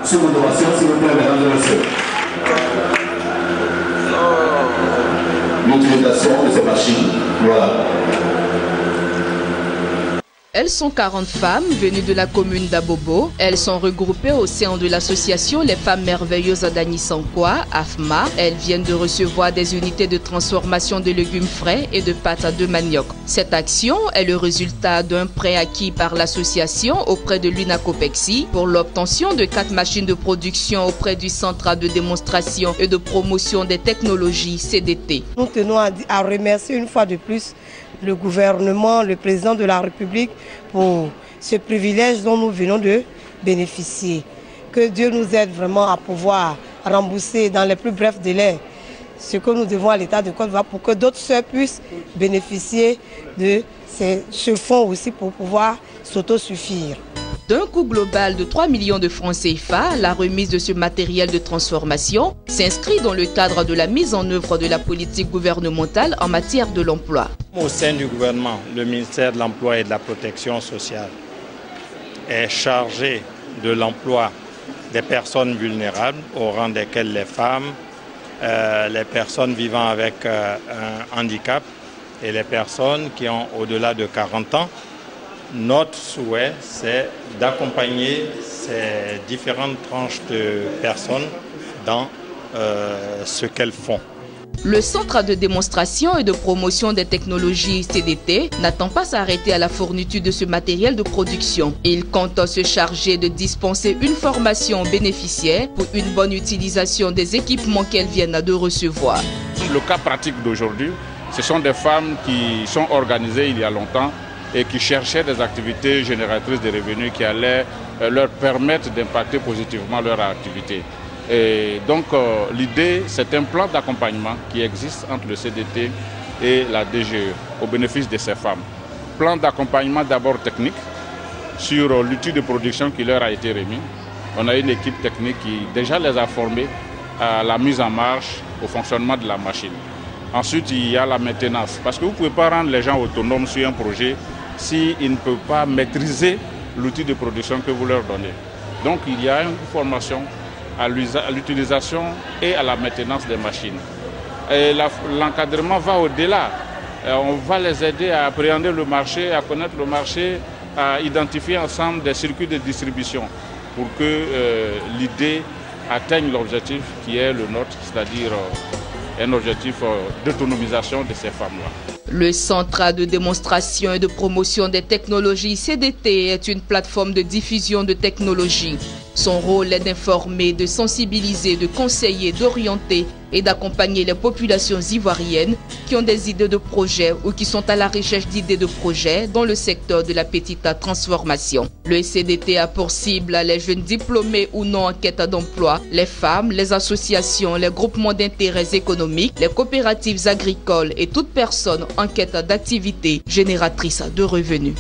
sur l'innovation, s'il vous plaît, mesdames et messieurs. L'utilisation de ces machines, voilà. Elles sont 40 femmes venues de la commune d'Abobo. Elles sont regroupées au sein de l'association Les Femmes Merveilleuses d'Anisankwa, AFMA. Elles viennent de recevoir des unités de transformation de légumes frais et de pâtes de manioc. Cette action est le résultat d'un prêt acquis par l'association auprès de l'UNACOPEXI pour l'obtention de 4 machines de production auprès du Centre de démonstration et de promotion des technologies CDT. Nous tenons à remercier une fois de plus le gouvernement, le président de la République pour ce privilège dont nous venons de bénéficier. Que Dieu nous aide vraiment à pouvoir rembourser dans les plus brefs délais ce que nous devons à l'État de Côte d'Ivoire pour que d'autres sœurs puissent bénéficier de ce fonds aussi pour pouvoir s'autosuffire. D'un coût global de 3 millions de francs CFA, la remise de ce matériel de transformation s'inscrit dans le cadre de la mise en œuvre de la politique gouvernementale en matière de l'emploi. Au sein du gouvernement, le ministère de l'Emploi et de la Protection sociale est chargé de l'emploi des personnes vulnérables, au rang desquelles les femmes, les personnes vivant avec un handicap et les personnes qui ont au-delà de 40 ans. Notre souhait, c'est d'accompagner ces différentes tranches de personnes dans ce qu'elles font. Le Centre de démonstration et de promotion des technologies CDT n'attend pas s'arrêter à la fourniture de ce matériel de production. Il compte se charger de dispenser une formation aux bénéficiaires pour une bonne utilisation des équipements qu'elles viennent de recevoir. Le cas pratique d'aujourd'hui, ce sont des femmes qui sont organisées il y a longtemps et qui cherchaient des activités génératrices de revenus qui allaient leur permettre d'impacter positivement leur activité. Et donc l'idée, c'est un plan d'accompagnement qui existe entre le CDT et la DGE au bénéfice de ces femmes. Plan d'accompagnement d'abord technique sur l'outil de production qui leur a été remis. On a une équipe technique qui déjà les a formés à la mise en marche, au fonctionnement de la machine. Ensuite, il y a la maintenance, parce que vous ne pouvez pas rendre les gens autonomes sur un projet s'ils ne peuvent pas maîtriser l'outil de production que vous leur donnez. Donc il y a une formation à l'utilisation et à la maintenance des machines. L'encadrement va au-delà. On va les aider à appréhender le marché, à connaître le marché, à identifier ensemble des circuits de distribution pour que l'idée atteigne l'objectif qui est le nôtre, c'est-à-dire un objectif d'autonomisation de ces femmes-là. Le Centre de démonstration et de promotion des technologies CDT est une plateforme de diffusion de technologies. Son rôle est d'informer, de sensibiliser, de conseiller, d'orienter et d'accompagner les populations ivoiriennes qui ont des idées de projets ou qui sont à la recherche d'idées de projets dans le secteur de la petite transformation. Le CDT a pour cible les jeunes diplômés ou non en quête d'emploi, les femmes, les associations, les groupements d'intérêts économiques, les coopératives agricoles et toute personne en quête d'activité génératrice de revenus.